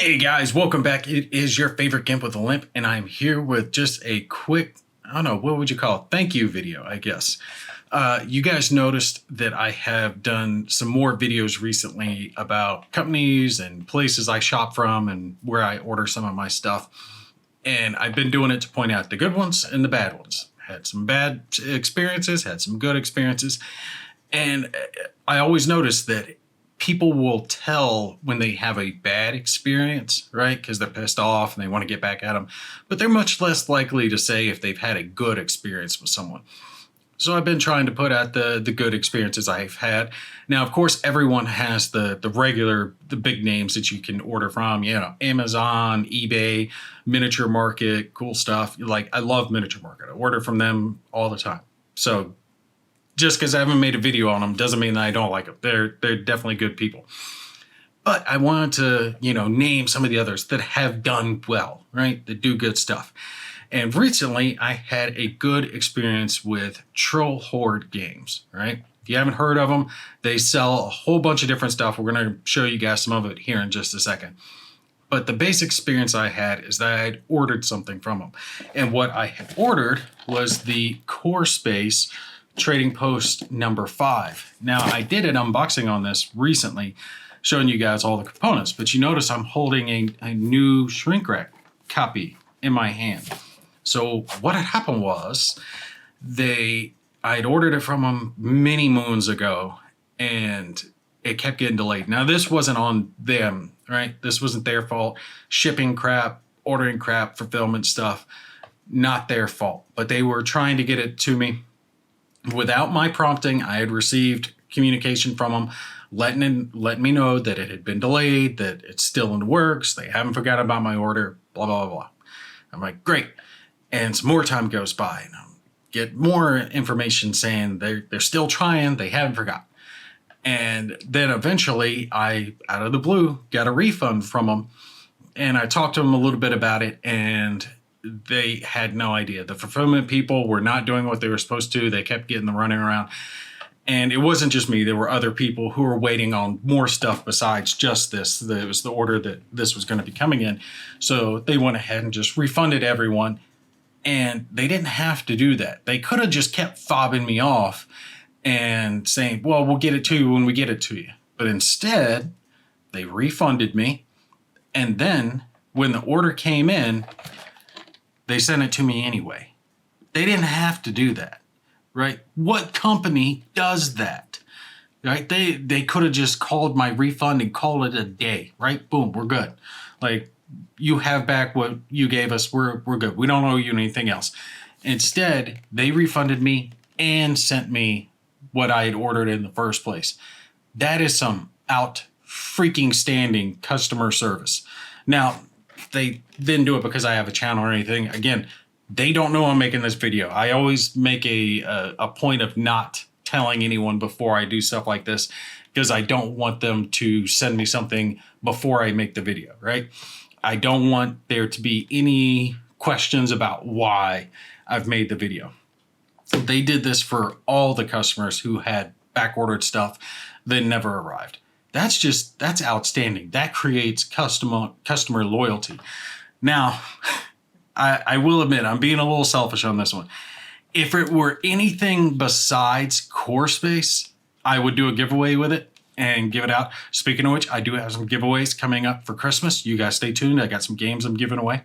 Hey guys, welcome back. It is your favorite Gimp with a Limp, and I'm here with just a quick, I don't know, what would you call it? Thank you video, I guess. You guys noticed that I have done some more videos recently about companies and places I shop from and where I order some of my stuff. And I've been doing it to point out the good ones and the bad ones. Had some bad experiences, had some good experiences. And I always notice that people will tell when they have a bad experience, right? Because they're pissed off and they want to get back at them. But they're much less likely to say if they've had a good experience with someone. So I've been trying to put out the good experiences I've had. Now, of course, everyone has the big names that you can order from, Amazon, eBay, Miniature Market, cool stuff. Like, I love Miniature Market. I order from them all the time. So just because I haven't made a video on them doesn't mean that I don't like them. They're definitely good people. But I wanted to, name some of the others that have done well, right? That do good stuff. And recently I had a good experience with Hoard games, right? If you haven't heard of them, they sell a whole bunch of different stuff. We're going to show you guys some of it here in just a second. But the basic experience I had is that I had ordered something from them. And what I had ordered was the Core Space Trading Post number 5. Now, I did an unboxing on this recently, showing you guys all the components, but you notice I'm holding a new shrink wrap copy in my hand. So what had happened was I'd ordered it from them many moons ago, and it kept getting delayed. Now, this wasn't on them, right? This wasn't their fault. Shipping crap, ordering crap, fulfillment stuff, not their fault. But they were trying to get it to me. Without my prompting, I had received communication from them letting me know that it had been delayed, that it's still in the works, they haven't forgotten about my order, blah, blah, blah, blah. I'm like, great. And some more time goes by, and I get more information saying they're still trying, they haven't forgotten. And then eventually, I, out of the blue, got a refund from them, and I talked to them a little bit about it, and they had no idea. The fulfillment people were not doing what they were supposed to. They kept getting the running around. And it wasn't just me. There were other people who were waiting on more stuff besides just this. It was the order that this was going to be coming in. So they went ahead and just refunded everyone. And they didn't have to do that. They could have just kept fobbing me off and saying, well, we'll get it to you when we get it to you. But instead, they refunded me. And then when the order came in, they sent it to me anyway. They didn't have to do that, right? What company does that, right? They could have just called my refund and called it a day, right? Boom, we're good. Like, you have back what you gave us. We're good. We don't owe you anything else. Instead, they refunded me and sent me what I had ordered in the first place. That is some out freaking standing customer service. Now, they didn't do it because I have a channel or anything. Again, they don't know I'm making this video. I always make a point of not telling anyone before I do stuff like this, because I don't want them to send me something before I make the video, right? I don't want there to be any questions about why I've made the video. They did this for all the customers who had back-ordered stuff that never arrived. That's outstanding. That creates customer loyalty. Now, I will admit, I'm being a little selfish on this one. If it were anything besides Core Space, I would do a giveaway with it and give it out. Speaking of which, I do have some giveaways coming up for Christmas. You guys stay tuned. I got some games I'm giving away.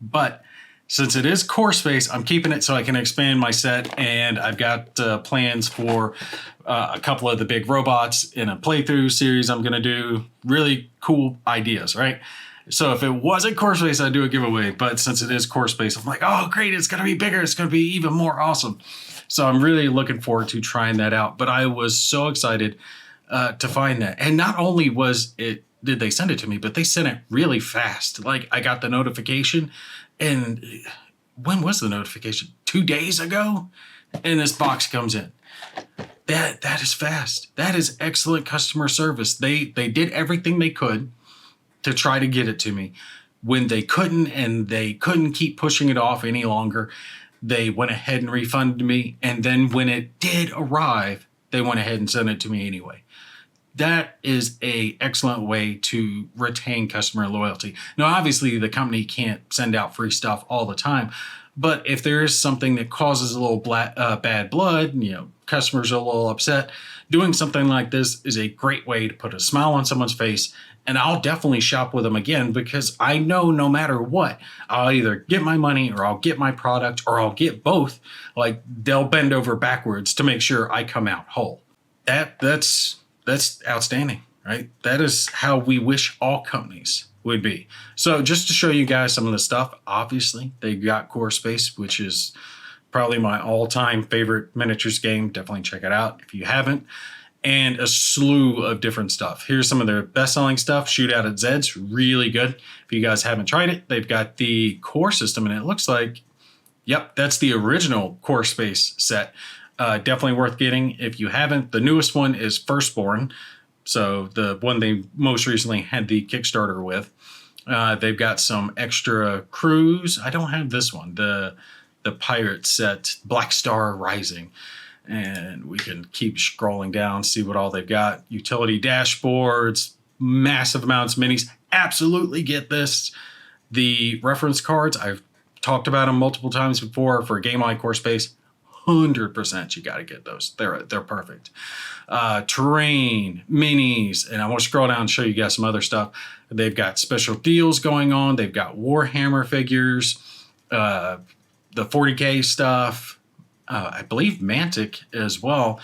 But since it is Core Space, I'm keeping it so I can expand my set, and I've got plans for a couple of the big robots in a playthrough series I'm going to do. Really cool ideas, right? So if it wasn't Core Space, I'd do a giveaway. But since it is Core Space, I'm like, oh, great, it's going to be bigger. It's going to be even more awesome. So I'm really looking forward to trying that out. But I was so excited to find that. And not only did they send it to me, but they sent it really fast. Like, I got the notification. And when was the notification? 2 days ago? And this box comes in. That is fast. That is excellent customer service. They did everything they could to try to get it to me. When they couldn't, and they couldn't keep pushing it off any longer, they went ahead and refunded me. And then when it did arrive, they went ahead and sent it to me anyway. that is a excellent way to retain customer loyalty. Now, obviously, the company can't send out free stuff all the time, but if there is something that causes a little bad blood, customers are a little upset, doing something like this is a great way to put a smile on someone's face. And I'll definitely shop with them again, because I know no matter what, I'll either get my money or I'll get my product or I'll get both. Like, they'll bend over backwards to make sure I come out whole. That's outstanding, right? That is how we wish all companies would be. So just to show you guys some of the stuff, obviously they got Core Space, which is probably my all-time favorite miniatures game. Definitely check it out if you haven't. And a slew of different stuff. Here's some of their best-selling stuff. Shootout at Zed's really good. If you guys haven't tried it, they've got the core system, and it looks like, yep, that's the original Core Space set. Definitely worth getting if you haven't. The newest one is Firstborn, so the one they most recently had the Kickstarter with. They've got some extra crews. I don't have this one, the pirate set, Black Star Rising. And we can keep scrolling down, see what all they've got. Utility dashboards, massive amounts of minis. Absolutely get this. The reference cards, I've talked about them multiple times before for a game like Core Space. 100% you got to get those. They're perfect. Terrain, minis, and I want to scroll down and show you guys some other stuff. They've got special deals going on. They've got Warhammer figures, the 40K stuff. I believe Mantic as well.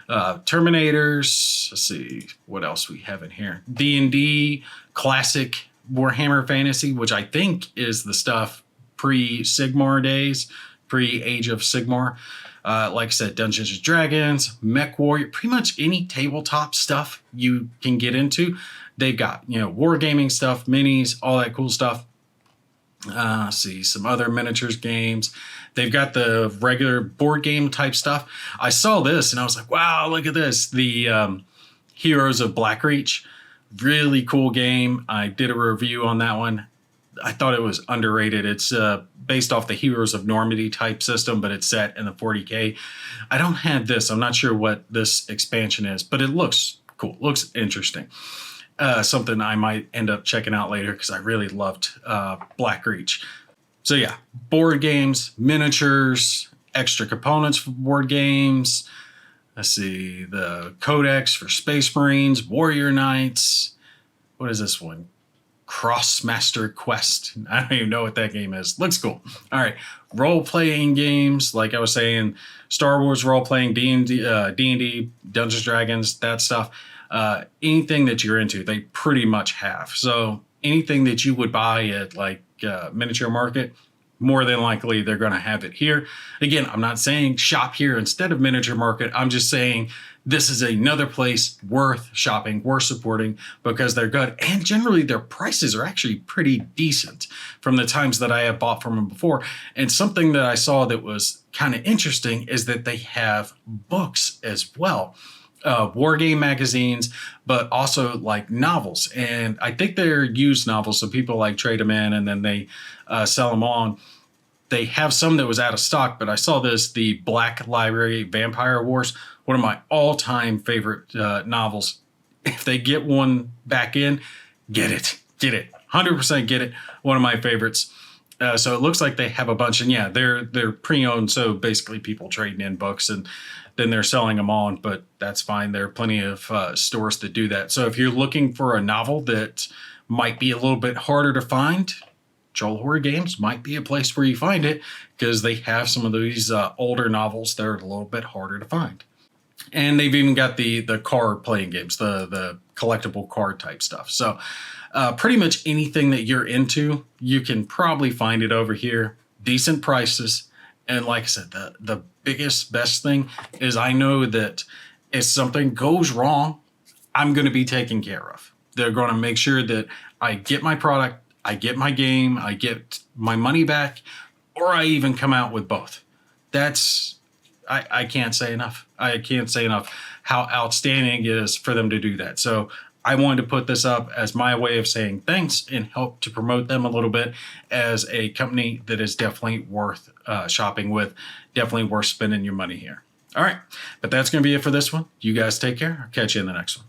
Terminators. Let's see what else we have in here. D&D, classic Warhammer Fantasy, which I think is the stuff pre-Sigmar days, pre-Age of Sigmar. Like I said, Dungeons and Dragons, Mech Warrior, pretty much any tabletop stuff you can get into. They've got, wargaming stuff, minis, all that cool stuff. See some other miniatures games. They've got the regular board game type stuff. I saw this and I was like, wow, look at this. The Heroes of Blackreach. Really cool game. I did a review on that one. I thought it was underrated. It's based off the Heroes of Normandy type system, but it's set in the 40K. I don't have this. I'm not sure what this expansion is, but it looks cool. Looks interesting. Something I might end up checking out later because I really loved Blackreach. So yeah, board games, miniatures, extra components for board games. Let's see, the Codex for Space Marines, Warrior Knights. What is this one? Crossmaster Quest. I don't even know what that game is. Looks cool. All right, role-playing games, like I was saying, Star Wars role-playing, D&D, Dungeons & Dragons, that stuff. Anything that you're into, they pretty much have. So anything that you would buy at like Miniature Market, more than likely they're going to have it here. Again, I'm not saying shop here instead of Miniature Market. I'm just saying this is another place worth shopping, worth supporting, because they're good. And generally their prices are actually pretty decent from the times that I have bought from them before. And something that I saw that was kind of interesting is that they have books as well. War game magazines, but also like novels. And I think they're used novels, so people like trade them in and then they sell them on. They have some that was out of stock, but I saw this, the Black Library Vampire Wars, one of my all-time favorite novels. If they get one back in, get it. 100% get it. One of my favorites. So it looks like they have a bunch, and yeah, they're pre-owned, so basically people trading in books and then they're selling them on, but that's fine. There are plenty of stores that do that. So if you're looking for a novel that might be a little bit harder to find, Joel Hoard Games might be a place where you find it, because they have some of these older novels that are a little bit harder to find. And they've even got the card playing games, the collectible card type stuff. So pretty much anything that you're into, you can probably find it over here. Decent prices. And like I said, the biggest, best thing is I know that if something goes wrong, I'm going to be taken care of. They're going to make sure that I get my product, I get my game, I get my money back, or I even come out with both. I can't say enough. I can't say enough how outstanding it is for them to do that. So I wanted to put this up as my way of saying thanks and help to promote them a little bit as a company that is definitely worth shopping with, definitely worth spending your money here. All right, but that's going to be it for this one. You guys take care. I'll catch you in the next one.